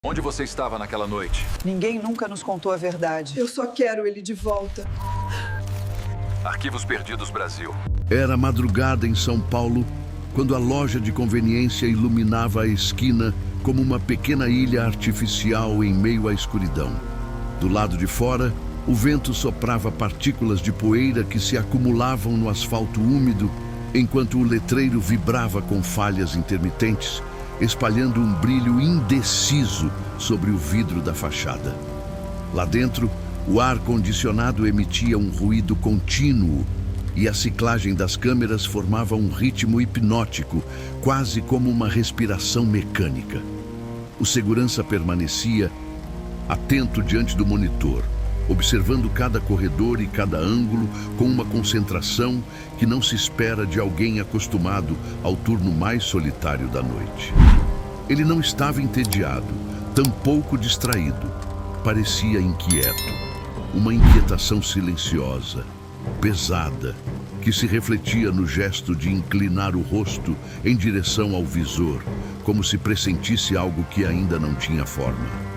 Onde você estava naquela noite? Ninguém nunca nos contou a verdade. Eu só quero ele de volta. Arquivos Perdidos Brasil. Era madrugada em São Paulo, quando a loja de conveniência iluminava a esquina como uma pequena ilha artificial em meio à escuridão. Do lado de fora, o vento soprava partículas de poeira que se acumulavam no asfalto úmido, enquanto o letreiro vibrava com falhas intermitentes, espalhando um brilho indeciso sobre o vidro da fachada. Lá dentro, o ar-condicionado emitia um ruído contínuo e a ciclagem das câmeras formava um ritmo hipnótico, quase como uma respiração mecânica. O segurança permanecia atento diante do monitor, observando cada corredor e cada ângulo com uma concentração que não se espera de alguém acostumado ao turno mais solitário da noite. Ele não estava entediado, tampouco distraído. Parecia inquieto, uma inquietação silenciosa, pesada, que se refletia no gesto de inclinar o rosto em direção ao visor, como se pressentisse algo que ainda não tinha forma.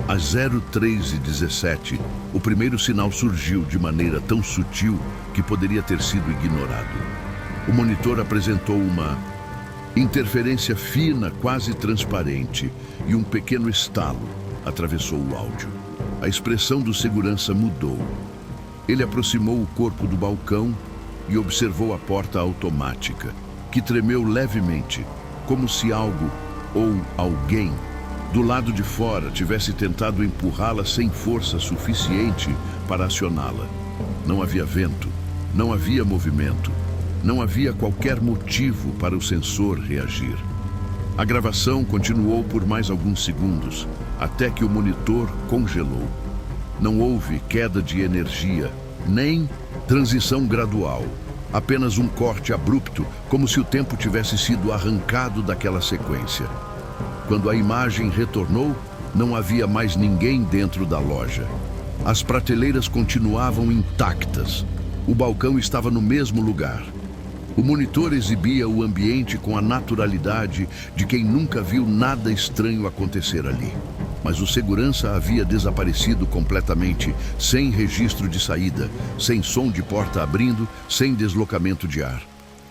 Às 03h17, o primeiro sinal surgiu de maneira tão sutil que poderia ter sido ignorado. O monitor apresentou uma interferência fina, quase transparente, e um pequeno estalo atravessou o áudio. A expressão do segurança mudou. Ele aproximou o corpo do balcão e observou a porta automática, que tremeu levemente, como se algo ou alguém do lado de fora tivesse tentado empurrá-la sem força suficiente para acioná-la. Não havia vento, não havia movimento, não havia qualquer motivo para o sensor reagir. A gravação continuou por mais alguns segundos, até que o monitor congelou. Não houve queda de energia, nem transição gradual, apenas um corte abrupto, como se o tempo tivesse sido arrancado daquela sequência. Quando a imagem retornou, não havia mais ninguém dentro da loja. As prateleiras continuavam intactas. O balcão estava no mesmo lugar. O monitor exibia o ambiente com a naturalidade de quem nunca viu nada estranho acontecer ali. Mas o segurança havia desaparecido completamente, sem registro de saída, sem som de porta abrindo, sem deslocamento de ar.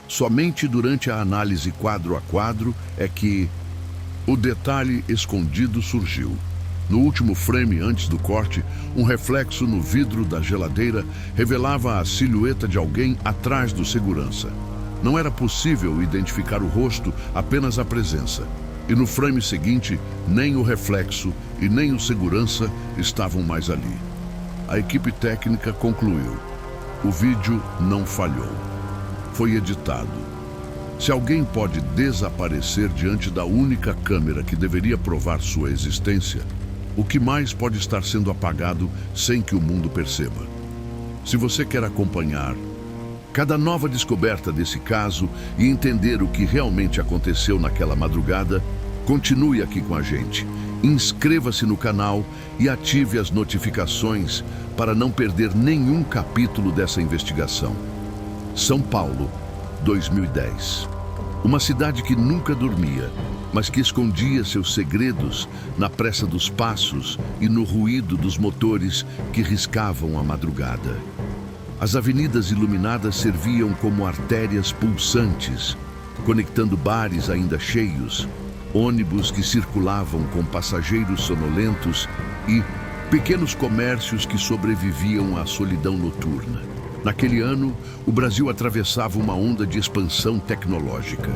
Somente durante a análise quadro a quadro é que o detalhe escondido surgiu. No último frame antes do corte, um reflexo no vidro da geladeira revelava a silhueta de alguém atrás do segurança. Não era possível identificar o rosto, apenas a presença. E no frame seguinte, nem o reflexo e nem o segurança estavam mais ali. A equipe técnica concluiu: o vídeo não falhou. Foi editado. Se alguém pode desaparecer diante da única câmera que deveria provar sua existência, o que mais pode estar sendo apagado sem que o mundo perceba? Se você quer acompanhar cada nova descoberta desse caso e entender o que realmente aconteceu naquela madrugada, continue aqui com a gente. Inscreva-se no canal e ative as notificações para não perder nenhum capítulo dessa investigação. São Paulo, 2010. Uma cidade que nunca dormia, mas que escondia seus segredos na pressa dos passos e no ruído dos motores que riscavam a madrugada. As avenidas iluminadas serviam como artérias pulsantes, conectando bares ainda cheios, ônibus que circulavam com passageiros sonolentos e pequenos comércios que sobreviviam à solidão noturna. Naquele ano, o Brasil atravessava uma onda de expansão tecnológica.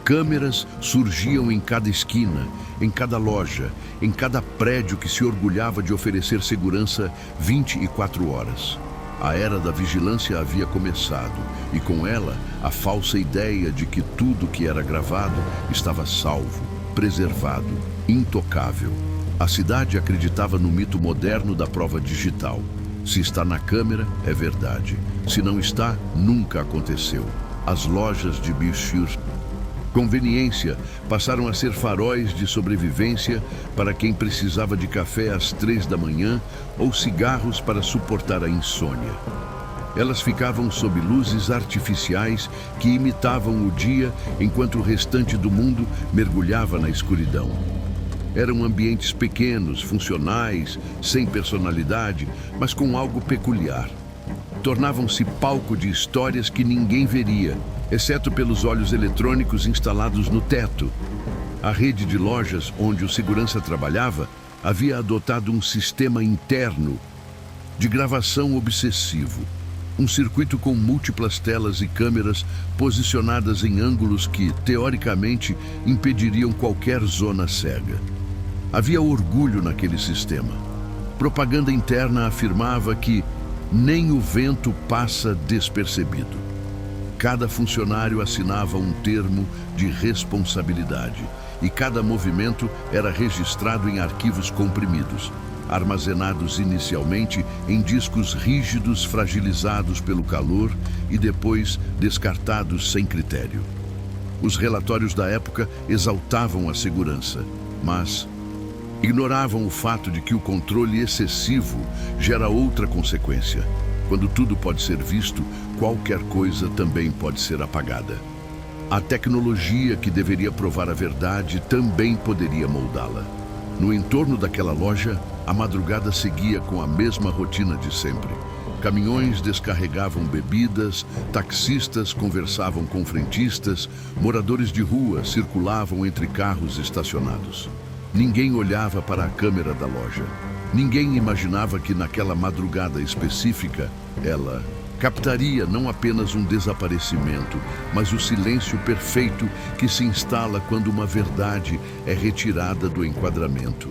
Câmeras surgiam em cada esquina, em cada loja, em cada prédio que se orgulhava de oferecer segurança 24 horas. A era da vigilância havia começado, e com ela, a falsa ideia de que tudo que era gravado estava salvo, preservado, intocável. A cidade acreditava no mito moderno da prova digital. Se está na câmera, é verdade. Se não está, nunca aconteceu. As lojas de conveniência passaram a ser faróis de sobrevivência para quem precisava de café às 3 da manhã ou cigarros para suportar a insônia. Elas ficavam sob luzes artificiais que imitavam o dia enquanto o restante do mundo mergulhava na escuridão. Eram ambientes pequenos, funcionais, sem personalidade, mas com algo peculiar. Tornavam-se palco de histórias que ninguém veria, exceto pelos olhos eletrônicos instalados no teto. A rede de lojas onde o segurança trabalhava havia adotado um sistema interno de gravação obsessivo. Um circuito com múltiplas telas e câmeras posicionadas em ângulos que, teoricamente, impediriam qualquer zona cega. Havia orgulho naquele sistema. Propaganda interna afirmava que nem o vento passa despercebido. Cada funcionário assinava um termo de responsabilidade e cada movimento era registrado em arquivos comprimidos, armazenados inicialmente em discos rígidos fragilizados pelo calor e depois descartados sem critério. Os relatórios da época exaltavam a segurança, mas ignoravam o fato de que o controle excessivo gera outra consequência. Quando tudo pode ser visto, qualquer coisa também pode ser apagada. A tecnologia que deveria provar a verdade também poderia moldá-la. No entorno daquela loja, a madrugada seguia com a mesma rotina de sempre. Caminhões descarregavam bebidas, taxistas conversavam com frentistas, moradores de rua circulavam entre carros estacionados. Ninguém olhava para a câmera da loja. Ninguém imaginava que naquela madrugada específica, ela captaria não apenas um desaparecimento, mas o silêncio perfeito que se instala quando uma verdade é retirada do enquadramento.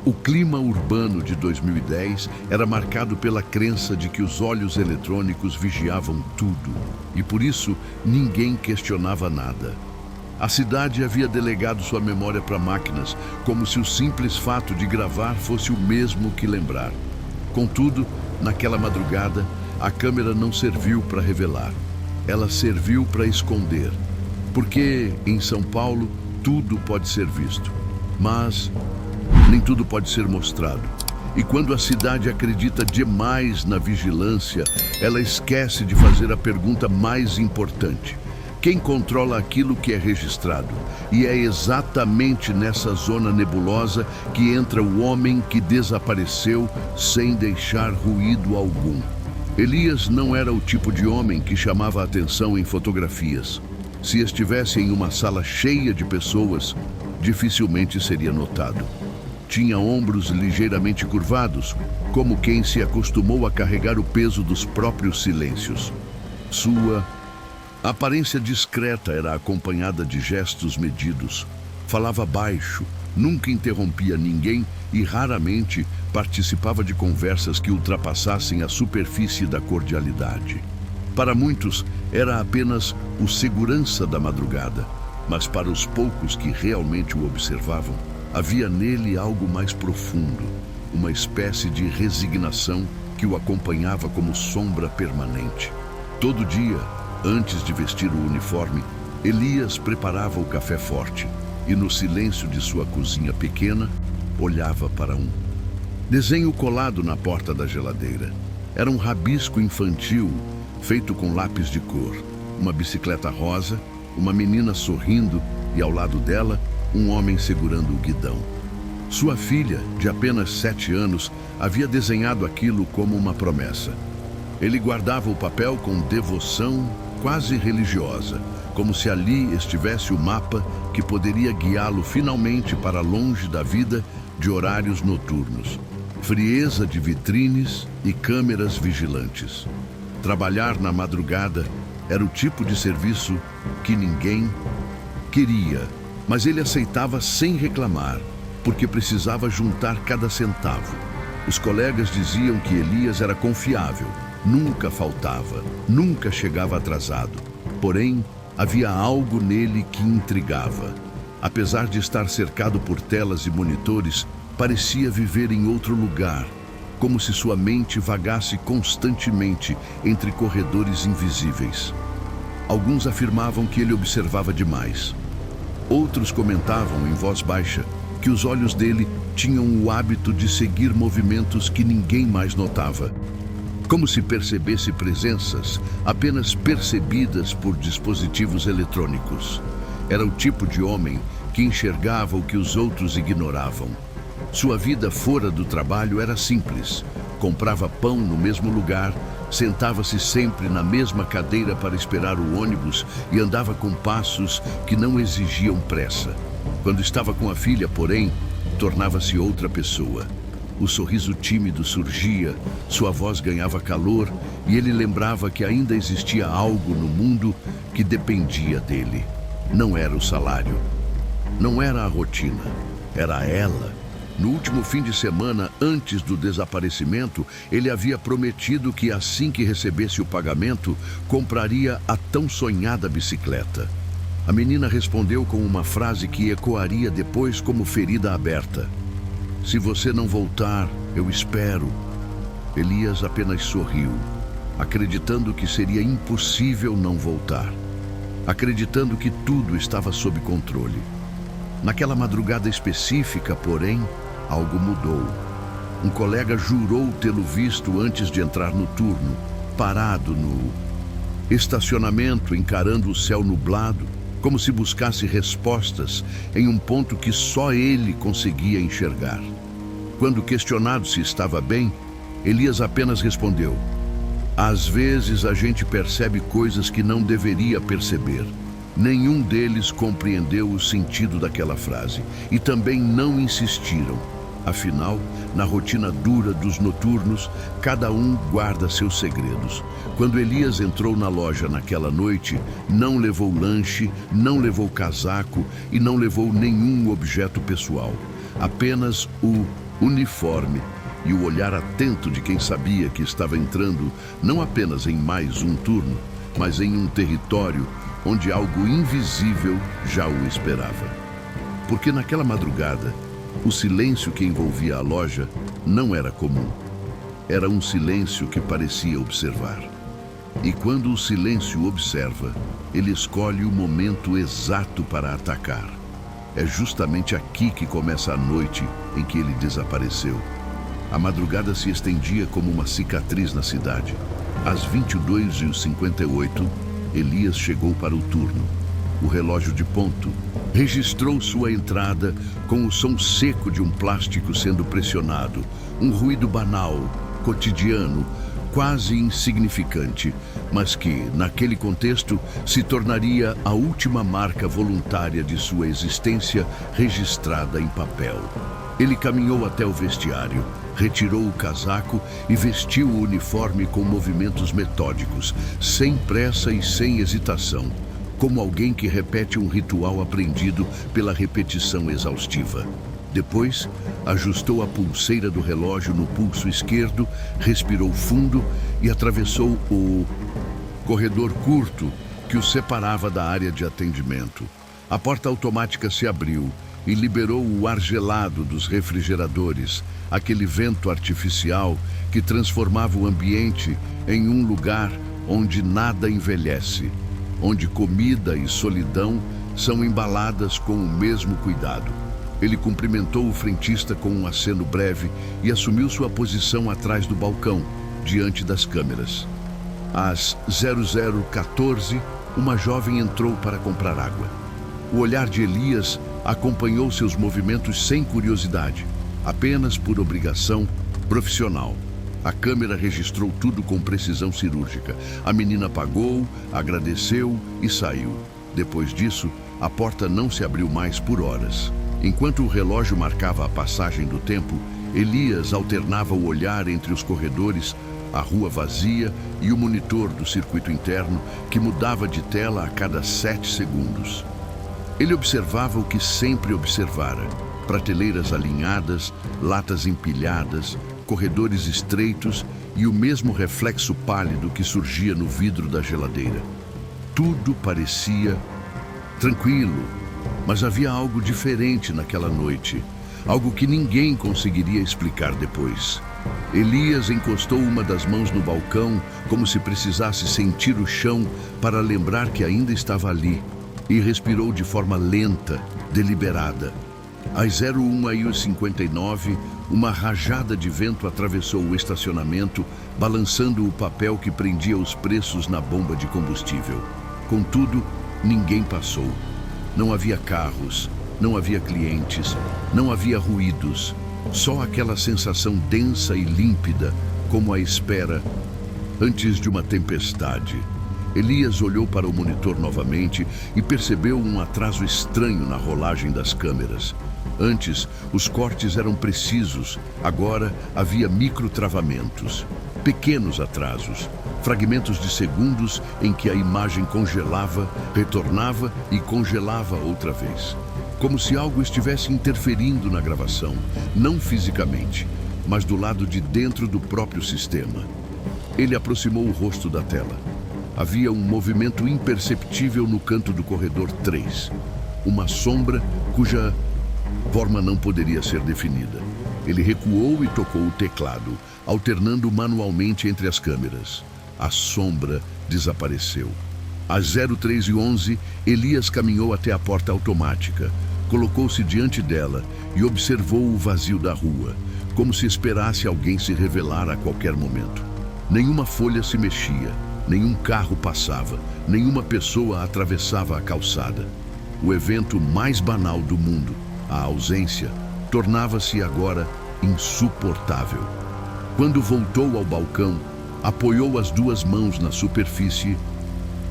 O clima urbano de 2010 era marcado pela crença de que os olhos eletrônicos vigiavam tudo, e por isso ninguém questionava nada. A cidade havia delegado sua memória para máquinas, como se o simples fato de gravar fosse o mesmo que lembrar. Contudo, naquela madrugada, a câmera não serviu para revelar. Ela serviu para esconder. Porque, em São Paulo, tudo pode ser visto. Mas nem tudo pode ser mostrado. E quando a cidade acredita demais na vigilância, ela esquece de fazer a pergunta mais importante. Quem controla aquilo que é registrado? E é exatamente nessa zona nebulosa que entra o homem que desapareceu sem deixar ruído algum. Elias não era o tipo de homem que chamava a atenção em fotografias. Se estivesse em uma sala cheia de pessoas, dificilmente seria notado. Tinha ombros ligeiramente curvados, como quem se acostumou a carregar o peso dos próprios silêncios. Sua aparência discreta era acompanhada de gestos medidos. Falava baixo, nunca interrompia ninguém e raramente participava de conversas que ultrapassassem a superfície da cordialidade. Para muitos, era apenas o segurança da madrugada, mas para os poucos que realmente o observavam, havia nele algo mais profundo, uma espécie de resignação que o acompanhava como sombra permanente. Todo dia, antes de vestir o uniforme, Elias preparava o café forte e, no silêncio de sua cozinha pequena, olhava para um desenho colado na porta da geladeira. Era um rabisco infantil feito com lápis de cor. Uma bicicleta rosa, uma menina sorrindo e, ao lado dela, um homem segurando o guidão. Sua filha, de apenas 7 anos, havia desenhado aquilo como uma promessa. Ele guardava o papel com devoção quase religiosa, como se ali estivesse o mapa que poderia guiá-lo finalmente para longe da vida de horários noturnos, frieza de vitrines e câmeras vigilantes. Trabalhar na madrugada era o tipo de serviço que ninguém queria, mas ele aceitava sem reclamar, porque precisava juntar cada centavo. Os colegas diziam que Elias era confiável, nunca faltava, nunca chegava atrasado. Porém, havia algo nele que intrigava. Apesar de estar cercado por telas e monitores, parecia viver em outro lugar, como se sua mente vagasse constantemente entre corredores invisíveis. Alguns afirmavam que ele observava demais. Outros comentavam em voz baixa que os olhos dele tinham o hábito de seguir movimentos que ninguém mais notava, como se percebesse presenças apenas percebidas por dispositivos eletrônicos. Era o tipo de homem que enxergava o que os outros ignoravam. Sua vida fora do trabalho era simples. Comprava pão no mesmo lugar, sentava-se sempre na mesma cadeira para esperar o ônibus e andava com passos que não exigiam pressa. Quando estava com a filha, porém, tornava-se outra pessoa. O sorriso tímido surgia, sua voz ganhava calor e ele lembrava que ainda existia algo no mundo que dependia dele. Não era o salário, não era a rotina, era ela. No último fim de semana, antes do desaparecimento, ele havia prometido que assim que recebesse o pagamento, compraria a tão sonhada bicicleta. A menina respondeu com uma frase que ecoaria depois como ferida aberta. Se você não voltar, eu espero. Elias apenas sorriu, acreditando que seria impossível não voltar, acreditando que tudo estava sob controle. Naquela madrugada específica, porém, algo mudou. Um colega jurou tê-lo visto antes de entrar no turno, parado no estacionamento, encarando o céu nublado, como se buscasse respostas em um ponto que só ele conseguia enxergar. Quando questionado se estava bem, Elias apenas respondeu: às vezes a gente percebe coisas que não deveria perceber. Nenhum deles compreendeu o sentido daquela frase e também não insistiram. Afinal, na rotina dura dos noturnos, cada um guarda seus segredos. Quando Elias entrou na loja naquela noite, não levou lanche, não levou casaco e não levou nenhum objeto pessoal. Apenas o uniforme e o olhar atento de quem sabia que estava entrando não apenas em mais um turno, mas em um território onde algo invisível já o esperava. Porque naquela madrugada, o silêncio que envolvia a loja não era comum. Era um silêncio que parecia observar. E quando o silêncio observa, ele escolhe o momento exato para atacar. É justamente aqui que começa a noite em que ele desapareceu. A madrugada se estendia como uma cicatriz na cidade. Às 22h58, Elias chegou para o turno. O relógio de ponto registrou sua entrada com o som seco de um plástico sendo pressionado, um ruído banal, cotidiano, quase insignificante, mas que, naquele contexto, se tornaria a última marca voluntária de sua existência registrada em papel. Ele caminhou até o vestiário, retirou o casaco e vestiu o uniforme com movimentos metódicos, sem pressa e sem hesitação, como alguém que repete um ritual aprendido pela repetição exaustiva. Depois, ajustou a pulseira do relógio no pulso esquerdo, respirou fundo e atravessou o corredor curto que o separava da área de atendimento. A porta automática se abriu e liberou o ar gelado dos refrigeradores, aquele vento artificial que transformava o ambiente em um lugar onde nada envelhece, onde comida e solidão são embaladas com o mesmo cuidado. Ele cumprimentou o frentista com um aceno breve e assumiu sua posição atrás do balcão, diante das câmeras. Às 00:14, uma jovem entrou para comprar água. O olhar de Elias acompanhou seus movimentos sem curiosidade, apenas por obrigação profissional. A câmera registrou tudo com precisão cirúrgica. A menina pagou, agradeceu e saiu. Depois disso, a porta não se abriu mais por horas. Enquanto o relógio marcava a passagem do tempo, Elias alternava o olhar entre os corredores, a rua vazia e o monitor do circuito interno, que mudava de tela a cada 7 segundos. Ele observava o que sempre observara: prateleiras alinhadas, latas empilhadas, corredores estreitos e o mesmo reflexo pálido que surgia no vidro da geladeira. Tudo parecia tranquilo, mas havia algo diferente naquela noite, algo que ninguém conseguiria explicar depois. Elias encostou uma das mãos no balcão, como se precisasse sentir o chão para lembrar que ainda estava ali, e respirou de forma lenta, deliberada. Às 01h59, uma rajada de vento atravessou o estacionamento, balançando o papel que prendia os preços na bomba de combustível. Contudo, ninguém passou. Não havia carros, Não havia clientes, não havia ruídos, só aquela sensação densa e límpida, como a espera antes de uma tempestade. Elias olhou para o monitor novamente e percebeu um atraso estranho na rolagem das câmeras. Antes, os cortes eram precisos, agora havia microtravamentos, pequenos atrasos, fragmentos de segundos em que a imagem congelava, retornava e congelava outra vez. Como se algo estivesse interferindo na gravação, não fisicamente, mas do lado de dentro do próprio sistema. Ele aproximou o rosto da tela. Havia um movimento imperceptível no canto do corredor 3. Uma sombra cuja forma não poderia ser definida. Ele recuou e tocou o teclado, alternando manualmente entre as câmeras. A sombra desapareceu. Às 03h11, Elias caminhou até a porta automática, colocou-se diante dela e observou o vazio da rua, como se esperasse alguém se revelar a qualquer momento. Nenhuma folha se mexia, nenhum carro passava, nenhuma pessoa atravessava a calçada. O evento mais banal do mundo, a ausência, tornava-se agora insuportável. Quando voltou ao balcão, apoiou as duas mãos na superfície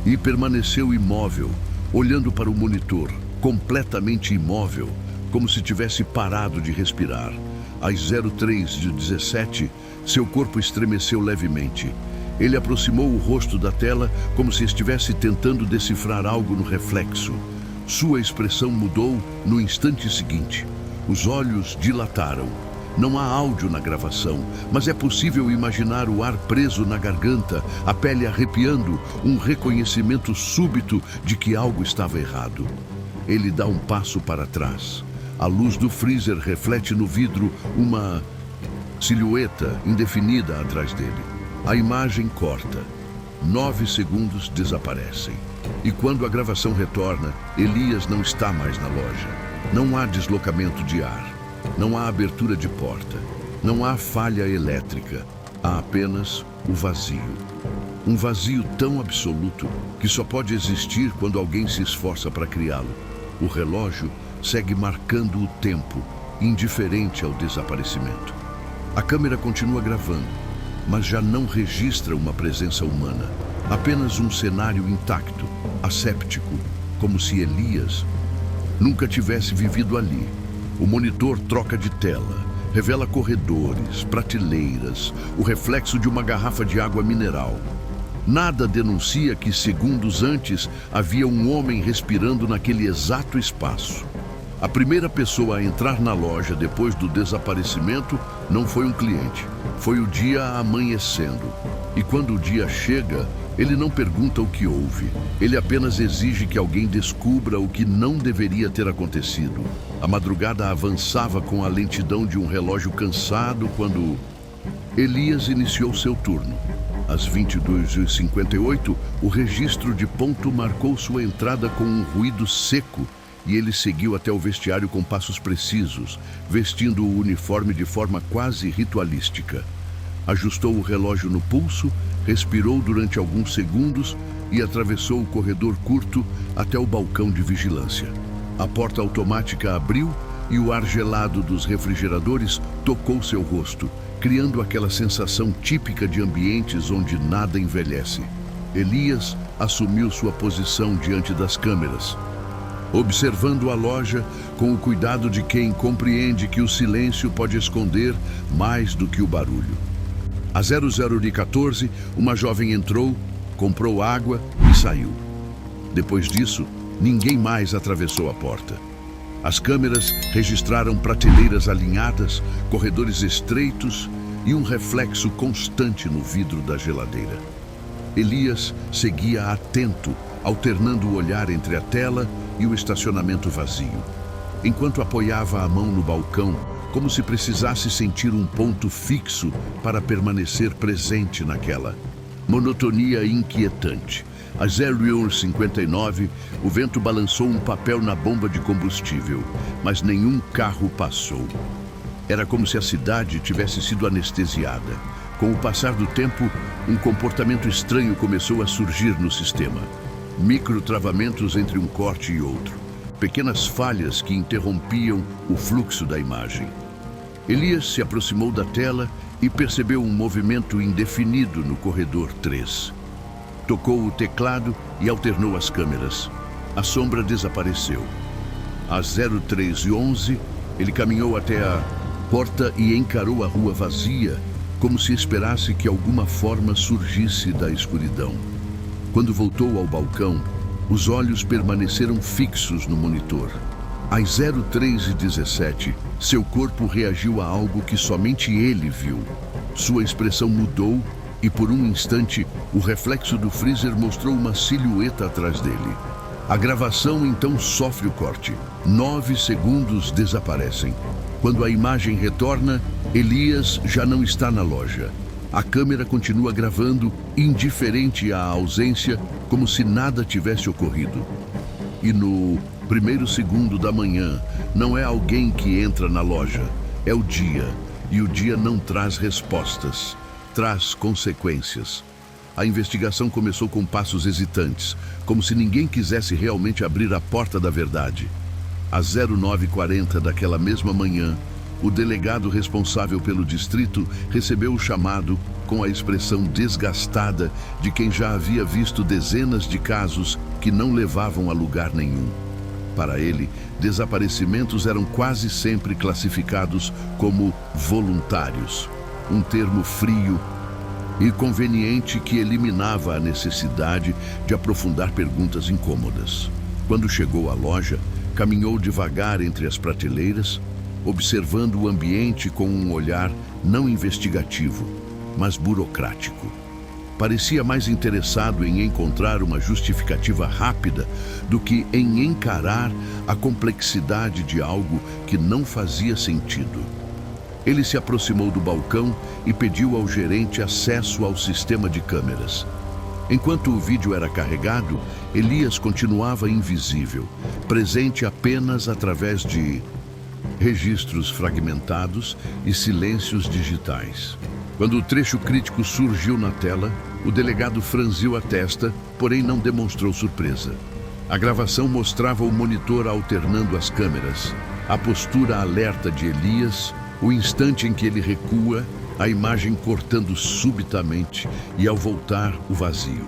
e permaneceu imóvel, olhando para o monitor, completamente imóvel, como se tivesse parado de respirar. Às 03h17, seu corpo estremeceu levemente. Ele aproximou o rosto da tela como se estivesse tentando decifrar algo no reflexo. Sua expressão mudou no instante seguinte. Os olhos dilataram. Não há áudio na gravação, mas é possível imaginar o ar preso na garganta, a pele arrepiando, um reconhecimento súbito de que algo estava errado. Ele dá um passo para trás. A luz do freezer reflete no vidro uma silhueta indefinida atrás dele. A imagem corta. 9 segundos desaparecem. E quando a gravação retorna, Elias não está mais na loja. Não há deslocamento de ar. Não há abertura de porta. Não há falha elétrica. Há apenas o vazio. Um vazio tão absoluto que só pode existir quando alguém se esforça para criá-lo. O relógio segue marcando o tempo, indiferente ao desaparecimento. A câmera continua gravando, mas já não registra uma presença humana. Apenas um cenário intacto, asséptico, como se Elias nunca tivesse vivido ali. O monitor troca de tela, revela corredores, prateleiras, o reflexo de uma garrafa de água mineral. Nada denuncia que segundos antes havia um homem respirando naquele exato espaço. A primeira pessoa a entrar na loja depois do desaparecimento não foi um cliente, foi o dia amanhecendo. E quando o dia chega, ele não pergunta o que houve, ele apenas exige que alguém descubra o que não deveria ter acontecido. A madrugada avançava com a lentidão de um relógio cansado quando Elias iniciou seu turno. Às 22h58, o registro de ponto marcou sua entrada com um ruído seco e ele seguiu até o vestiário com passos precisos, vestindo o uniforme de forma quase ritualística. Ajustou o relógio no pulso, respirou durante alguns segundos e atravessou o corredor curto até o balcão de vigilância. A porta automática abriu e o ar gelado dos refrigeradores tocou seu rosto, criando aquela sensação típica de ambientes onde nada envelhece. Elias assumiu sua posição diante das câmeras, observando a loja com o cuidado de quem compreende que o silêncio pode esconder mais do que o barulho. Às 00h14, uma jovem entrou, comprou água e saiu. Depois disso, ninguém mais atravessou a porta. As câmeras registraram prateleiras alinhadas, corredores estreitos e um reflexo constante no vidro da geladeira. Elias seguia atento, alternando o olhar entre a tela e o estacionamento vazio, enquanto apoiava a mão no balcão, como se precisasse sentir um ponto fixo para permanecer presente naquela monotonia inquietante. Às 01h59, o vento balançou um papel na bomba de combustível, mas nenhum carro passou. Era como se a cidade tivesse sido anestesiada. Com o passar do tempo, um comportamento estranho começou a surgir no sistema. Microtravamentos entre um corte e outro. pequenas falhas que interrompiam o fluxo da imagem. Elias se aproximou da tela e percebeu um movimento indefinido no corredor 3. Tocou o teclado e alternou as câmeras. A sombra desapareceu. Às 03h11, ele caminhou até a porta e encarou a rua vazia, como se esperasse que alguma forma surgisse da escuridão. Quando voltou ao balcão, os olhos permaneceram fixos no monitor. Às 03h17, seu corpo reagiu a algo que somente ele viu. Sua expressão mudou e, por um instante, o reflexo do freezer mostrou uma silhueta atrás dele. A gravação então sofre o corte. 9 segundos desaparecem. Quando a imagem retorna, Elias já não está na loja. A câmera continua gravando, indiferente à ausência, como se nada tivesse ocorrido. E no primeiro segundo da manhã, não é alguém que entra na loja, é o dia. E o dia não traz respostas, traz consequências. A investigação começou com passos hesitantes, como se ninguém quisesse realmente abrir a porta da verdade. Às 09h40 daquela mesma manhã, o delegado responsável pelo distrito recebeu o chamado com a expressão desgastada de quem já havia visto dezenas de casos que não levavam a lugar nenhum. Para ele, desaparecimentos eram quase sempre classificados como voluntários, um termo frio e conveniente que eliminava a necessidade de aprofundar perguntas incômodas. Quando chegou à loja, caminhou devagar entre as prateleiras, observando o ambiente com um olhar não investigativo, mas burocrático. Parecia mais interessado em encontrar uma justificativa rápida do que em encarar a complexidade de algo que não fazia sentido. Ele se aproximou do balcão e pediu ao gerente acesso ao sistema de câmeras. Enquanto o vídeo era carregado, Elias continuava invisível, presente apenas através de registros fragmentados e silêncios digitais. Quando o trecho crítico surgiu na tela, o delegado franziu a testa, porém não demonstrou surpresa. A gravação mostrava o monitor alternando as câmeras, a postura alerta de Elias, o instante em que ele recua, a imagem cortando subitamente e, ao voltar, o vazio.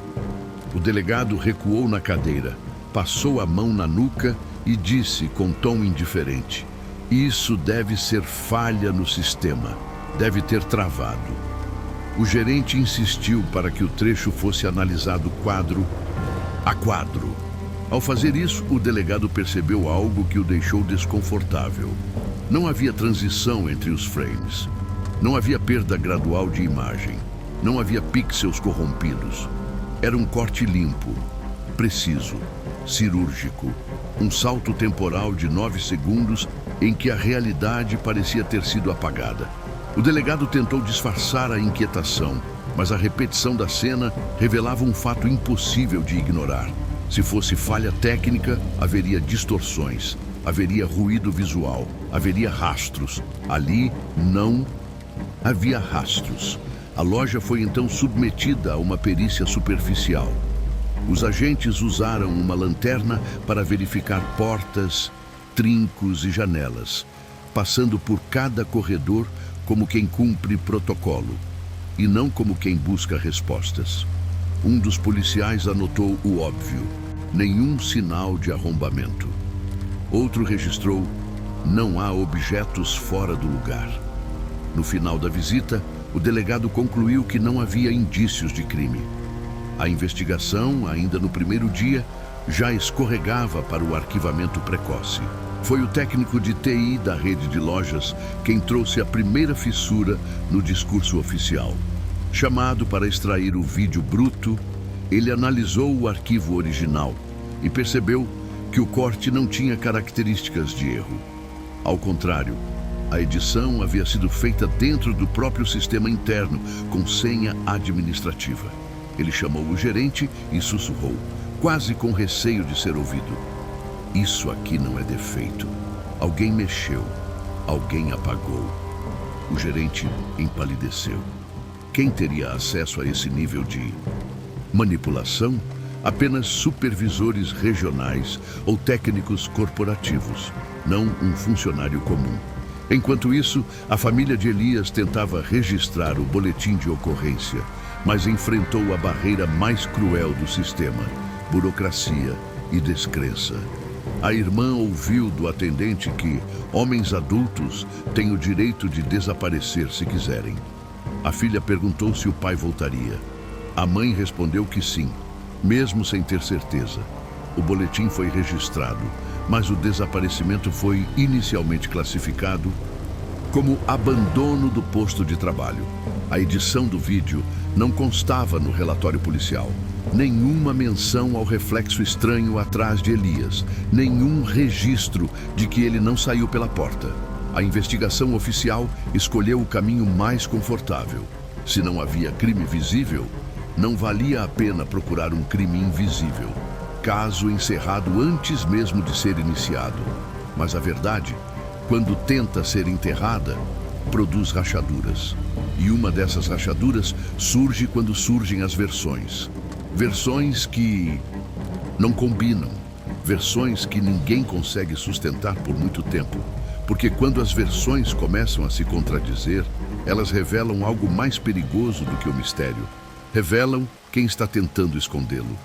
O delegado recuou na cadeira, passou a mão na nuca e disse com tom indiferente: "Isso deve ser falha no sistema, deve ter travado." O gerente insistiu para que o trecho fosse analisado quadro a quadro. Ao fazer isso, o delegado percebeu algo que o deixou desconfortável. Não havia transição entre os frames. Não havia perda gradual de imagem. Não havia pixels corrompidos. Era um corte limpo, preciso, cirúrgico. Um salto temporal de 9 segundos em que a realidade parecia ter sido apagada. O delegado tentou disfarçar a inquietação, mas a repetição da cena revelava um fato impossível de ignorar. Se fosse falha técnica, haveria distorções, haveria ruído visual, haveria rastros. Ali, não havia rastros. A loja foi então submetida a uma perícia superficial. Os agentes usaram uma lanterna para verificar portas, trincos e janelas, passando por cada corredor como quem cumpre protocolo, e não como quem busca respostas. Um dos policiais anotou o óbvio: nenhum sinal de arrombamento. Outro registrou: não há objetos fora do lugar. No final da visita, o delegado concluiu que não havia indícios de crime. A investigação, ainda no primeiro dia, já escorregava para o arquivamento precoce. Foi o técnico de TI da rede de lojas quem trouxe a primeira fissura no discurso oficial. Chamado para extrair o vídeo bruto, ele analisou o arquivo original e percebeu que o corte não tinha características de erro. Ao contrário, a edição havia sido feita dentro do próprio sistema interno, com senha administrativa. Ele chamou o gerente e sussurrou, quase com receio de ser ouvido: "Isso aqui não é defeito. Alguém mexeu. Alguém apagou." O gerente empalideceu. Quem teria acesso a esse nível de manipulação? apenas supervisores regionais ou técnicos corporativos, não um funcionário comum. Enquanto isso, a família de Elias tentava registrar o boletim de ocorrência, mas enfrentou a barreira mais cruel do sistema: burocracia e descrença. A irmã ouviu do atendente que homens adultos têm o direito de desaparecer se quiserem. A filha perguntou se o pai voltaria. A mãe respondeu que sim, mesmo sem ter certeza. O boletim foi registrado, mas o desaparecimento foi inicialmente classificado como abandono do posto de trabalho. A edição do vídeo não constava no relatório policial. Nenhuma menção ao reflexo estranho atrás de Elias, nenhum registro de que ele não saiu pela porta. A investigação oficial escolheu o caminho mais confortável. Se não havia crime visível, não valia a pena procurar um crime invisível. Caso encerrado antes mesmo de ser iniciado. Mas a verdade, quando tenta ser enterrada, produz rachaduras. E uma dessas rachaduras surge quando surgem as versões. Versões que não combinam. Versões que ninguém consegue sustentar por muito tempo. Porque quando as versões começam a se contradizer, elas revelam algo mais perigoso do que o mistério. Revelam quem está tentando escondê-lo.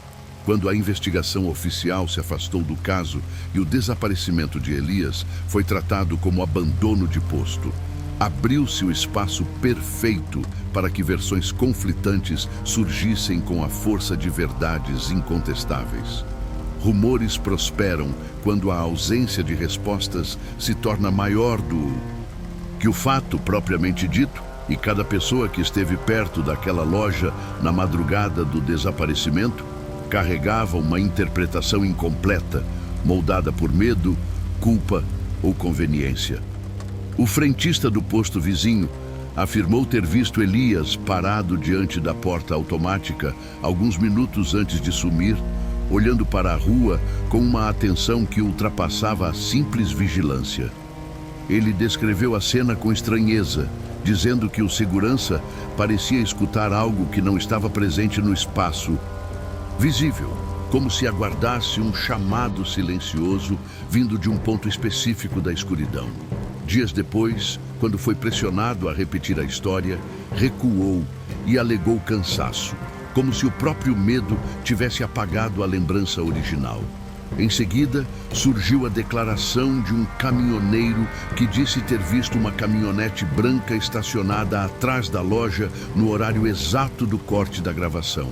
Quando a investigação oficial se afastou do caso e o desaparecimento de Elias foi tratado como abandono de posto, abriu-se o espaço perfeito para que versões conflitantes surgissem com a força de verdades incontestáveis. Rumores prosperam quando a ausência de respostas se torna maior do que o fato propriamente dito, e cada pessoa que esteve perto daquela loja na madrugada do desaparecimento carregava uma interpretação incompleta, moldada por medo, culpa ou conveniência. O frentista do posto vizinho afirmou ter visto Elias parado diante da porta automática alguns minutos antes de sumir, olhando para a rua com uma atenção que ultrapassava a simples vigilância. Ele descreveu a cena com estranheza, dizendo que o segurança parecia escutar algo que não estava presente no espaço visível, como se aguardasse um chamado silencioso vindo de um ponto específico da escuridão. Dias depois, quando foi pressionado a repetir a história, recuou e alegou cansaço, como se o próprio medo tivesse apagado a lembrança original. Em seguida, surgiu a declaração de um caminhoneiro que disse ter visto uma caminhonete branca estacionada atrás da loja no horário exato do corte da gravação.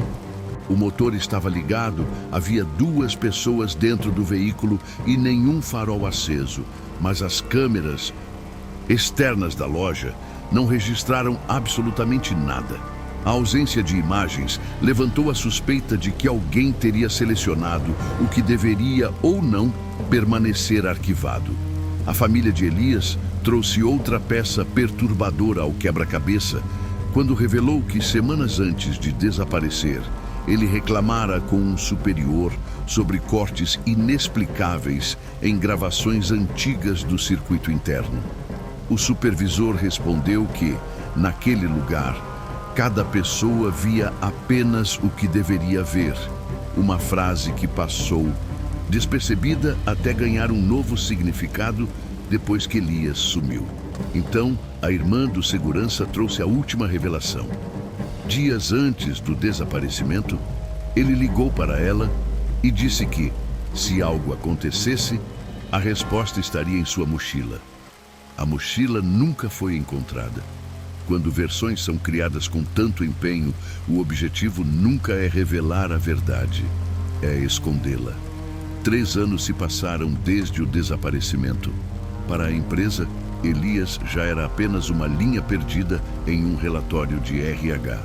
O motor estava ligado, havia 2 pessoas dentro do veículo e nenhum farol aceso, mas as câmeras externas da loja não registraram absolutamente nada. A ausência de imagens levantou a suspeita de que alguém teria selecionado o que deveria ou não permanecer arquivado. A família de Elias trouxe outra peça perturbadora ao quebra-cabeça quando revelou que semanas antes de desaparecer, ele reclamara com um superior sobre cortes inexplicáveis em gravações antigas do circuito interno. O supervisor respondeu que, naquele lugar, cada pessoa via apenas o que deveria ver, uma frase que passou despercebida até ganhar um novo significado depois que Elias sumiu. Então, a irmã do segurança trouxe a última revelação. Dias antes do desaparecimento, ele ligou para ela e disse que, se algo acontecesse, a resposta estaria em sua mochila. A mochila nunca foi encontrada. Quando versões são criadas com tanto empenho, o objetivo nunca é revelar a verdade, é escondê-la. 3 anos se passaram desde o desaparecimento. Para a empresa, Elias já era apenas uma linha perdida em um relatório de RH.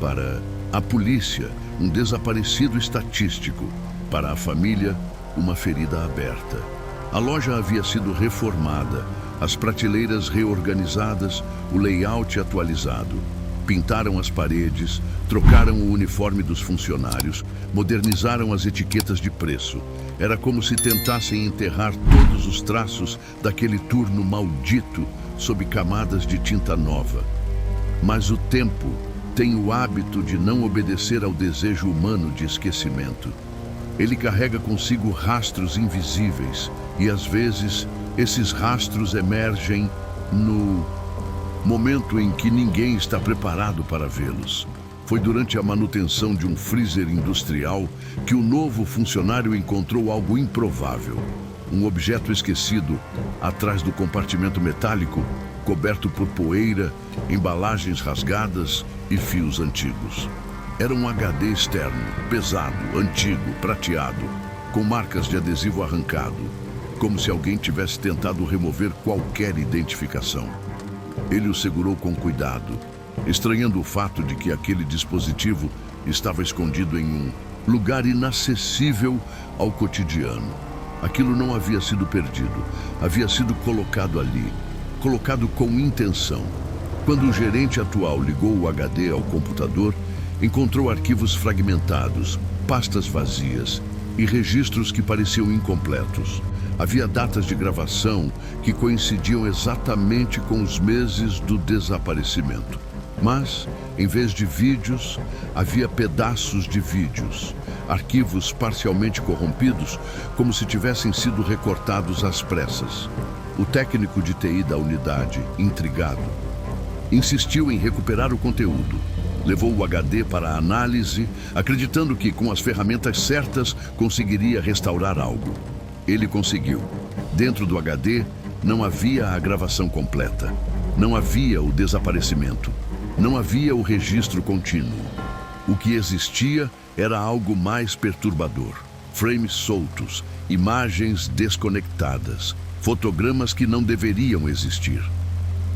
Para a polícia, um desaparecido estatístico. Para a família, uma ferida aberta. A loja havia sido reformada, as prateleiras reorganizadas, o layout atualizado. Pintaram as paredes, trocaram o uniforme dos funcionários, modernizaram as etiquetas de preço. Era como se tentassem enterrar todos os traços daquele turno maldito sob camadas de tinta nova. Mas o tempo tem o hábito de não obedecer ao desejo humano de esquecimento. Ele carrega consigo rastros invisíveis e, às vezes, esses rastros emergem no momento em que ninguém está preparado para vê-los. Foi durante a manutenção de um freezer industrial que o novo funcionário encontrou algo improvável. Um objeto esquecido atrás do compartimento metálico, coberto por poeira, embalagens rasgadas e fios antigos. Era um HD externo, pesado, antigo, prateado, com marcas de adesivo arrancado, como se alguém tivesse tentado remover qualquer identificação. Ele o segurou com cuidado, estranhando o fato de que aquele dispositivo estava escondido em um lugar inacessível ao cotidiano. Aquilo não havia sido perdido, havia sido colocado ali, colocado com intenção. Quando o gerente atual ligou o HD ao computador, encontrou arquivos fragmentados, pastas vazias e registros que pareciam incompletos. Havia datas de gravação que coincidiam exatamente com os meses do desaparecimento. Mas, em vez de vídeos, havia pedaços de vídeos, arquivos parcialmente corrompidos, como se tivessem sido recortados às pressas. O técnico de TI da unidade, intrigado, insistiu em recuperar o conteúdo. Levou o HD para a análise, acreditando que, com as ferramentas certas, conseguiria restaurar algo. Ele conseguiu. Dentro do HD, não havia a gravação completa. Não havia o desaparecimento. Não havia o registro contínuo. O que existia era algo mais perturbador. Frames soltos, imagens desconectadas, fotogramas que não deveriam existir.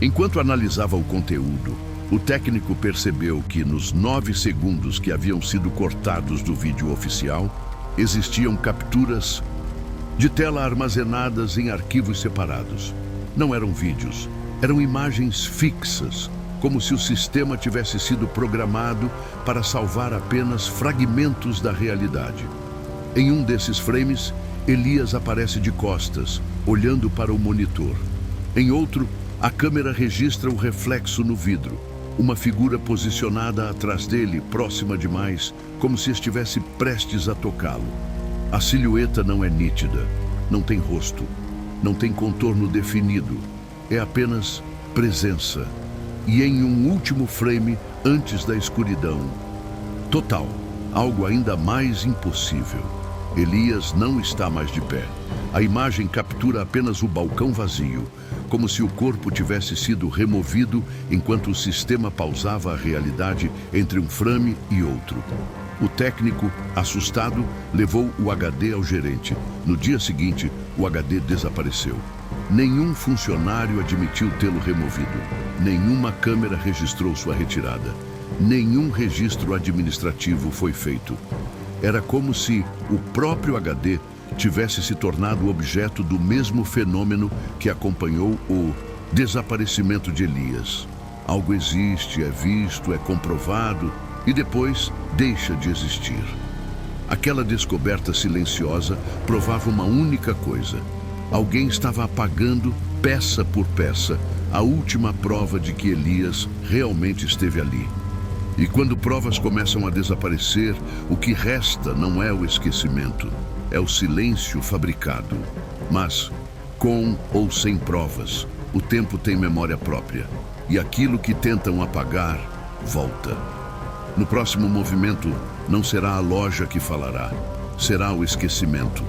Enquanto analisava o conteúdo, o técnico percebeu que nos 9 segundos que haviam sido cortados do vídeo oficial, existiam capturas de tela armazenadas em arquivos separados. Não eram vídeos, eram imagens fixas, como se o sistema tivesse sido programado para salvar apenas fragmentos da realidade. Em um desses frames, Elias aparece de costas, olhando para o monitor. Em outro, a câmera registra o reflexo no vidro, uma figura posicionada atrás dele, próxima demais, como se estivesse prestes a tocá-lo. A silhueta não é nítida, não tem rosto, não tem contorno definido, é apenas presença. E em um último frame, antes da escuridão total, algo ainda mais impossível. Elias não está mais de pé. A imagem captura apenas o balcão vazio, como se o corpo tivesse sido removido enquanto o sistema pausava a realidade entre um frame e outro. O técnico, assustado, levou o HD ao gerente. No dia seguinte, o HD desapareceu. Nenhum funcionário admitiu tê-lo removido. Nenhuma câmera registrou sua retirada. Nenhum registro administrativo foi feito. Era como se o próprio HD tivesse se tornado objeto do mesmo fenômeno que acompanhou o desaparecimento de Elias. Algo existe, é visto, é comprovado e depois deixa de existir. Aquela descoberta silenciosa provava uma única coisa. Alguém estava apagando, peça por peça, a última prova de que Elias realmente esteve ali. E quando provas começam a desaparecer, o que resta não é o esquecimento, é o silêncio fabricado. Mas, com ou sem provas, o tempo tem memória própria. E aquilo que tentam apagar, volta. No próximo movimento, não será a loja que falará, será o esquecimento.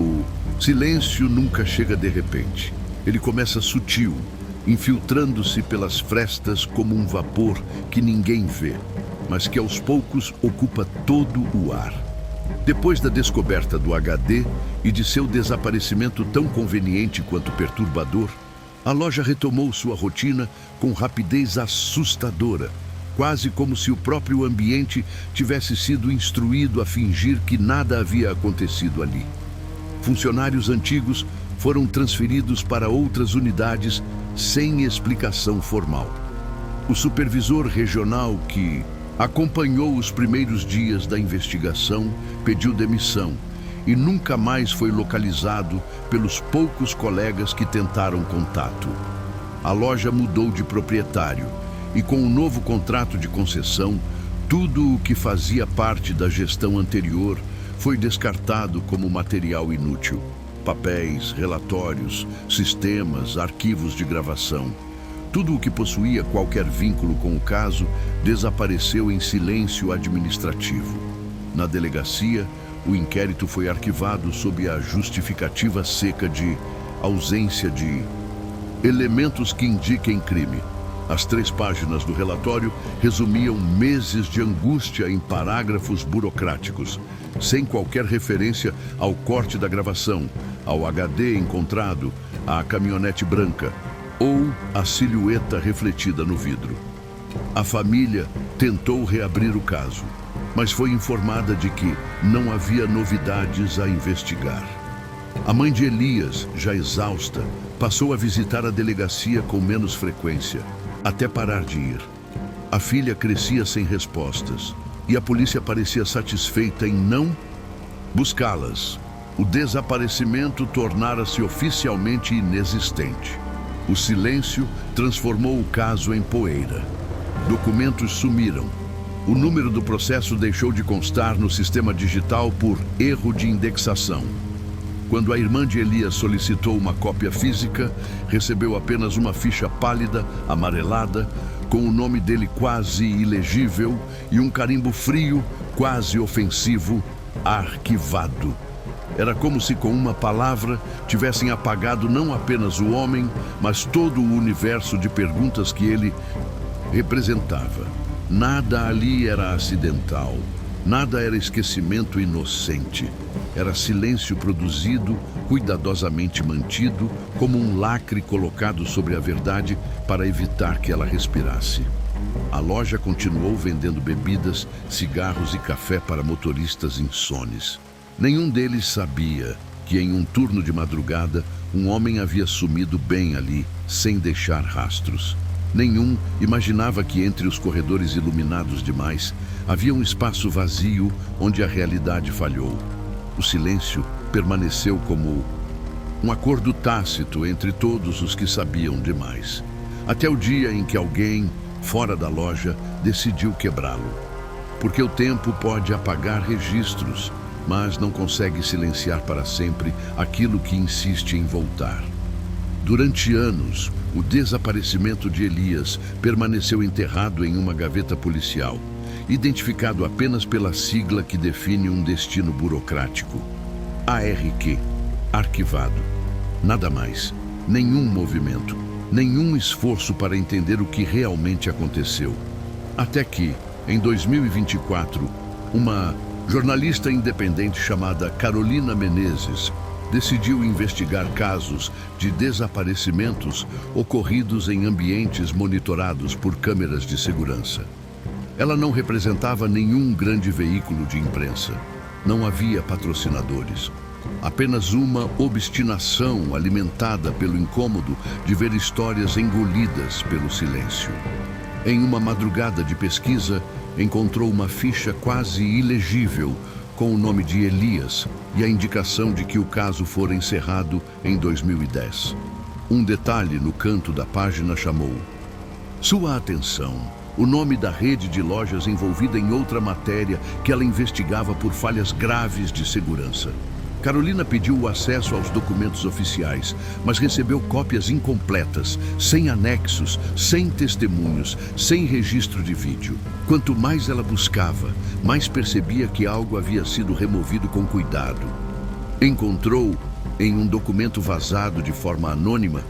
O silêncio nunca chega de repente. Ele começa sutil, infiltrando-se pelas frestas como um vapor que ninguém vê, mas que aos poucos ocupa todo o ar. Depois da descoberta do HD e de seu desaparecimento tão conveniente quanto perturbador, a loja retomou sua rotina com rapidez assustadora, quase como se o próprio ambiente tivesse sido instruído a fingir que nada havia acontecido ali. Funcionários antigos foram transferidos para outras unidades sem explicação formal. O supervisor regional que acompanhou os primeiros dias da investigação pediu demissão e nunca mais foi localizado pelos poucos colegas que tentaram contato. A loja mudou de proprietário e com o novo contrato de concessão, tudo o que fazia parte da gestão anterior foi descartado como material inútil. Papéis, relatórios, sistemas, arquivos de gravação. Tudo o que possuía qualquer vínculo com o caso desapareceu em silêncio administrativo. Na delegacia, o inquérito foi arquivado sob a justificativa seca de ausência de elementos que indiquem crime. As 3 páginas do relatório resumiam meses de angústia em parágrafos burocráticos, sem qualquer referência ao corte da gravação, ao HD encontrado, à caminhonete branca ou à silhueta refletida no vidro. A família tentou reabrir o caso, mas foi informada de que não havia novidades a investigar. A mãe de Elias, já exausta, passou a visitar a delegacia com menos frequência, até parar de ir. A filha crescia sem respostas e a polícia parecia satisfeita em não buscá-las. O desaparecimento tornara-se oficialmente inexistente. O silêncio transformou o caso em poeira. Documentos sumiram. O número do processo deixou de constar no sistema digital por erro de indexação. Quando a irmã de Elias solicitou uma cópia física, recebeu apenas uma ficha pálida, amarelada, com o nome dele quase ilegível e um carimbo frio, quase ofensivo, arquivado. Era como se com uma palavra tivessem apagado não apenas o homem, mas todo o universo de perguntas que ele representava. Nada ali era acidental, nada era esquecimento inocente. Era silêncio produzido, cuidadosamente mantido, como um lacre colocado sobre a verdade para evitar que ela respirasse. A loja continuou vendendo bebidas, cigarros e café para motoristas insones. Nenhum deles sabia que em um turno de madrugada, um homem havia sumido bem ali, sem deixar rastros. Nenhum imaginava que entre os corredores iluminados demais, havia um espaço vazio onde a realidade falhou. O silêncio permaneceu como um acordo tácito entre todos os que sabiam demais. Até o dia em que alguém, fora da loja, decidiu quebrá-lo. Porque o tempo pode apagar registros, mas não consegue silenciar para sempre aquilo que insiste em voltar. Durante anos, o desaparecimento de Elias permaneceu enterrado em uma gaveta policial, identificado apenas pela sigla que define um destino burocrático. ARQ, arquivado. Nada mais, nenhum movimento, nenhum esforço para entender o que realmente aconteceu. Até que, em 2024, uma jornalista independente chamada Carolina Menezes decidiu investigar casos de desaparecimentos ocorridos em ambientes monitorados por câmeras de segurança. Ela não representava nenhum grande veículo de imprensa. Não havia patrocinadores. Apenas uma obstinação alimentada pelo incômodo de ver histórias engolidas pelo silêncio. Em uma madrugada de pesquisa, encontrou uma ficha quase ilegível com o nome de Elias e a indicação de que o caso fora encerrado em 2010. Um detalhe no canto da página chamou sua atenção. O nome da rede de lojas envolvida em outra matéria que ela investigava por falhas graves de segurança. Carolina pediu o acesso aos documentos oficiais, mas recebeu cópias incompletas, sem anexos, sem testemunhos, sem registro de vídeo. Quanto mais ela buscava, mais percebia que algo havia sido removido com cuidado. Encontrou, em um documento vazado de forma anônima,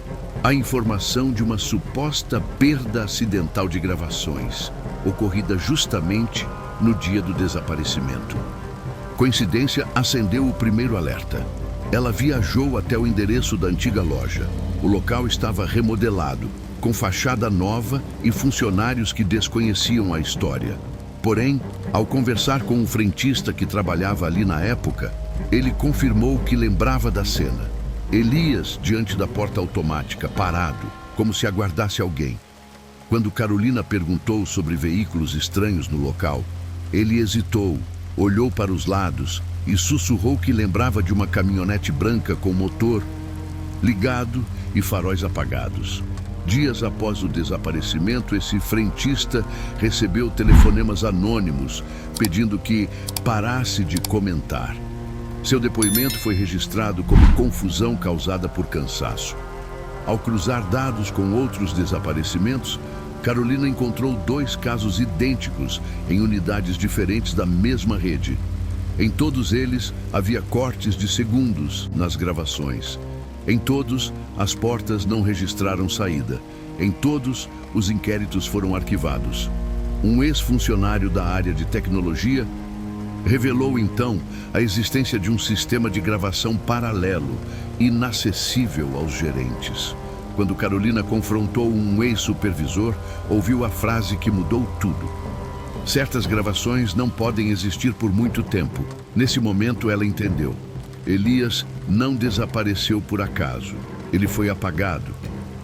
a informação de uma suposta perda acidental de gravações, ocorrida justamente no dia do desaparecimento. Coincidência acendeu o primeiro alerta. Ela viajou até o endereço da antiga loja. O local estava remodelado, com fachada nova e funcionários que desconheciam a história. Porém, ao conversar com um frentista que trabalhava ali na época, ele confirmou que lembrava da cena. Elias diante da porta automática, parado, como se aguardasse alguém. Quando Carolina perguntou sobre veículos estranhos no local, ele hesitou, olhou para os lados e sussurrou que lembrava de uma caminhonete branca com motor ligado e faróis apagados. Dias após o desaparecimento, esse frentista recebeu telefonemas anônimos pedindo que parasse de comentar. Seu depoimento foi registrado como confusão causada por cansaço. Ao cruzar dados com outros desaparecimentos, Carolina encontrou 2 casos idênticos em unidades diferentes da mesma rede. Em todos eles, havia cortes de segundos nas gravações. Em todos, as portas não registraram saída. Em todos, os inquéritos foram arquivados. Um ex-funcionário da área de tecnologia revelou então a existência de um sistema de gravação paralelo, inacessível aos gerentes. Quando Carolina confrontou um ex-supervisor, ouviu a frase que mudou tudo. Certas gravações não podem existir por muito tempo. Nesse momento, ela entendeu. Elias não desapareceu por acaso. Ele foi apagado.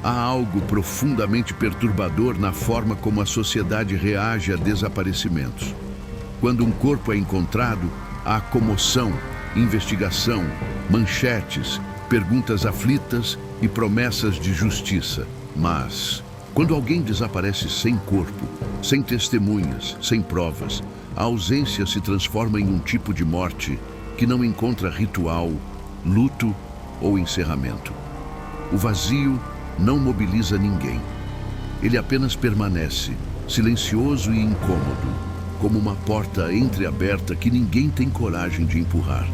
Há algo profundamente perturbador na forma como a sociedade reage a desaparecimentos. Quando um corpo é encontrado, há comoção, investigação, manchetes, perguntas aflitas e promessas de justiça. Mas, quando alguém desaparece sem corpo, sem testemunhas, sem provas, a ausência se transforma em um tipo de morte que não encontra ritual, luto ou encerramento. O vazio não mobiliza ninguém. Ele apenas permanece, silencioso e incômodo, como uma porta entreaberta que ninguém tem coragem de empurrar.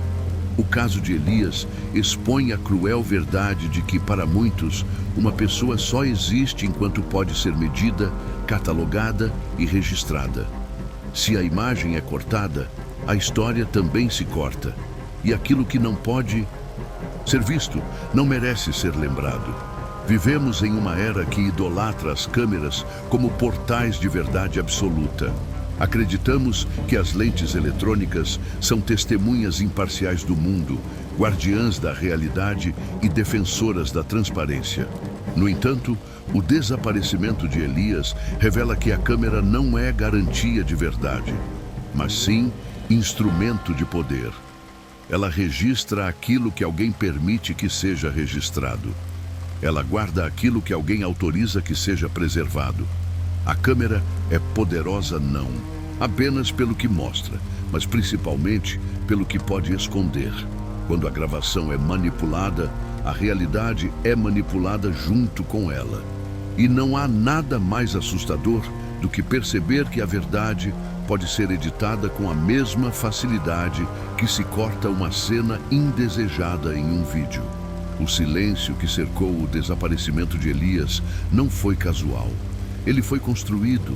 O caso de Elias expõe a cruel verdade de que, para muitos, uma pessoa só existe enquanto pode ser medida, catalogada e registrada. Se a imagem é cortada, a história também se corta. E aquilo que não pode ser visto não merece ser lembrado. Vivemos em uma era que idolatra as câmeras como portais de verdade absoluta. Acreditamos que as lentes eletrônicas são testemunhas imparciais do mundo, guardiãs da realidade e defensoras da transparência. No entanto, o desaparecimento de Elias revela que a câmera não é garantia de verdade, mas sim instrumento de poder. Ela registra aquilo que alguém permite que seja registrado. Ela guarda aquilo que alguém autoriza que seja preservado. A câmera é poderosa não apenas pelo que mostra, mas principalmente pelo que pode esconder. Quando a gravação é manipulada, a realidade é manipulada junto com ela. E não há nada mais assustador do que perceber que a verdade pode ser editada com a mesma facilidade que se corta uma cena indesejada em um vídeo. O silêncio que cercou o desaparecimento de Elias não foi casual. Ele foi construído.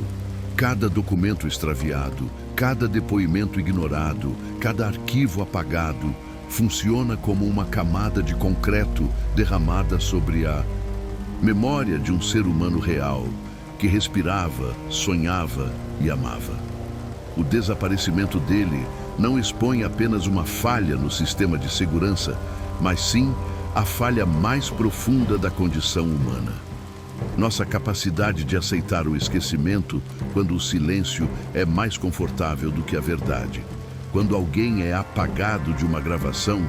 Cada documento extraviado, cada depoimento ignorado, cada arquivo apagado funciona como uma camada de concreto derramada sobre a memória de um ser humano real que respirava, sonhava e amava. O desaparecimento dele não expõe apenas uma falha no sistema de segurança, mas sim a falha mais profunda da condição humana. Nossa capacidade de aceitar o esquecimento quando o silêncio é mais confortável do que a verdade. Quando alguém é apagado de uma gravação,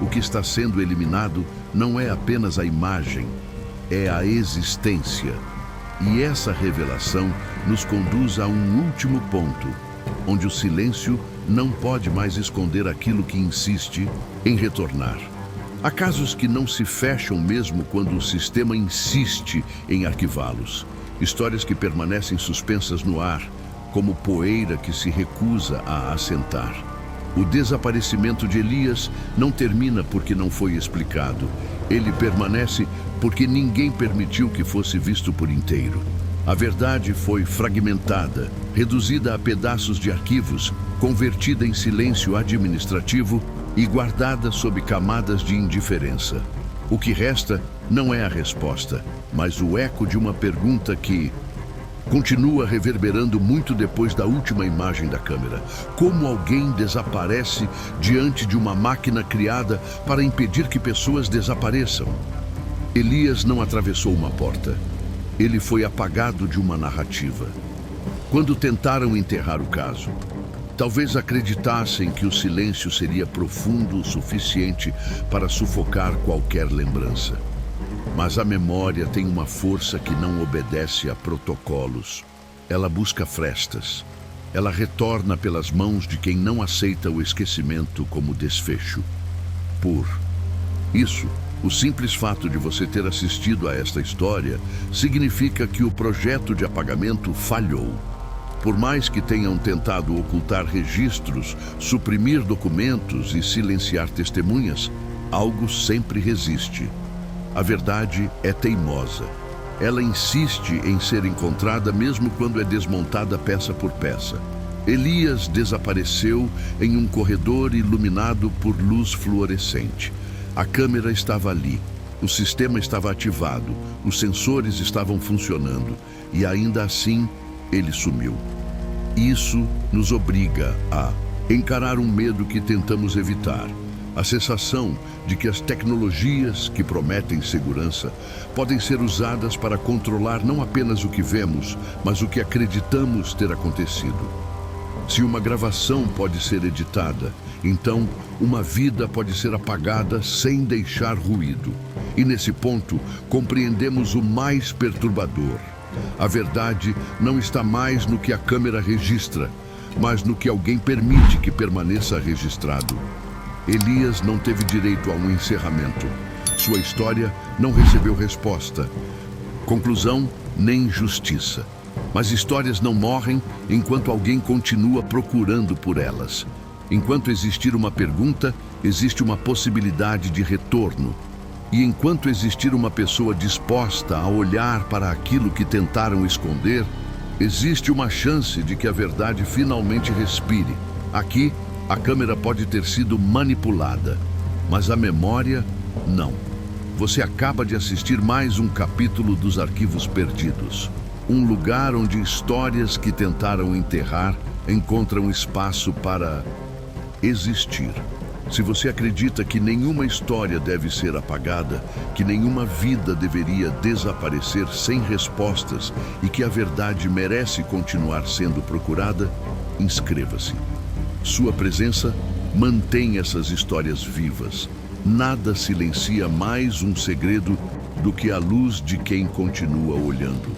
o que está sendo eliminado não é apenas a imagem, é a existência. E essa revelação nos conduz a um último ponto, onde o silêncio não pode mais esconder aquilo que insiste em retornar. Há casos que não se fecham mesmo quando o sistema insiste em arquivá-los. Histórias que permanecem suspensas no ar, como poeira que se recusa a assentar. O desaparecimento de Elias não termina porque não foi explicado. Ele permanece porque ninguém permitiu que fosse visto por inteiro. A verdade foi fragmentada, reduzida a pedaços de arquivos, convertida em silêncio administrativo e guardada sob camadas de indiferença. O que resta não é a resposta, mas o eco de uma pergunta que continua reverberando muito depois da última imagem da câmera. Como alguém desaparece diante de uma máquina criada para impedir que pessoas desapareçam? Elias não atravessou uma porta. Ele foi apagado de uma narrativa. Quando tentaram enterrar o caso, talvez acreditassem que o silêncio seria profundo o suficiente para sufocar qualquer lembrança. Mas a memória tem uma força que não obedece a protocolos. Ela busca frestas. Ela retorna pelas mãos de quem não aceita o esquecimento como desfecho. Por isso, o simples fato de você ter assistido a esta história significa que o projeto de apagamento falhou. Por mais que tenham tentado ocultar registros, suprimir documentos e silenciar testemunhas, algo sempre resiste. A verdade é teimosa. Ela insiste em ser encontrada mesmo quando é desmontada peça por peça. Elias desapareceu em um corredor iluminado por luz fluorescente. A câmera estava ali, o sistema estava ativado, os sensores estavam funcionando e ainda assim ele sumiu. Isso nos obriga a encarar um medo que tentamos evitar. A sensação de que as tecnologias que prometem segurança podem ser usadas para controlar não apenas o que vemos, mas o que acreditamos ter acontecido. Se uma gravação pode ser editada, então uma vida pode ser apagada sem deixar ruído. E nesse ponto, compreendemos o mais perturbador. A verdade não está mais no que a câmera registra, mas no que alguém permite que permaneça registrado. Elias não teve direito a um encerramento. Sua história não recebeu resposta. Conclusão, nem justiça. Mas histórias não morrem enquanto alguém continua procurando por elas. Enquanto existir uma pergunta, existe uma possibilidade de retorno. E enquanto existir uma pessoa disposta a olhar para aquilo que tentaram esconder, existe uma chance de que a verdade finalmente respire. Aqui, a câmera pode ter sido manipulada, mas a memória, não. Você acaba de assistir mais um capítulo dos Arquivos Perdidos. Um lugar onde histórias que tentaram enterrar encontram espaço para existir. Se você acredita que nenhuma história deve ser apagada, que nenhuma vida deveria desaparecer sem respostas e que a verdade merece continuar sendo procurada, inscreva-se. Sua presença mantém essas histórias vivas. Nada silencia mais um segredo do que a luz de quem continua olhando.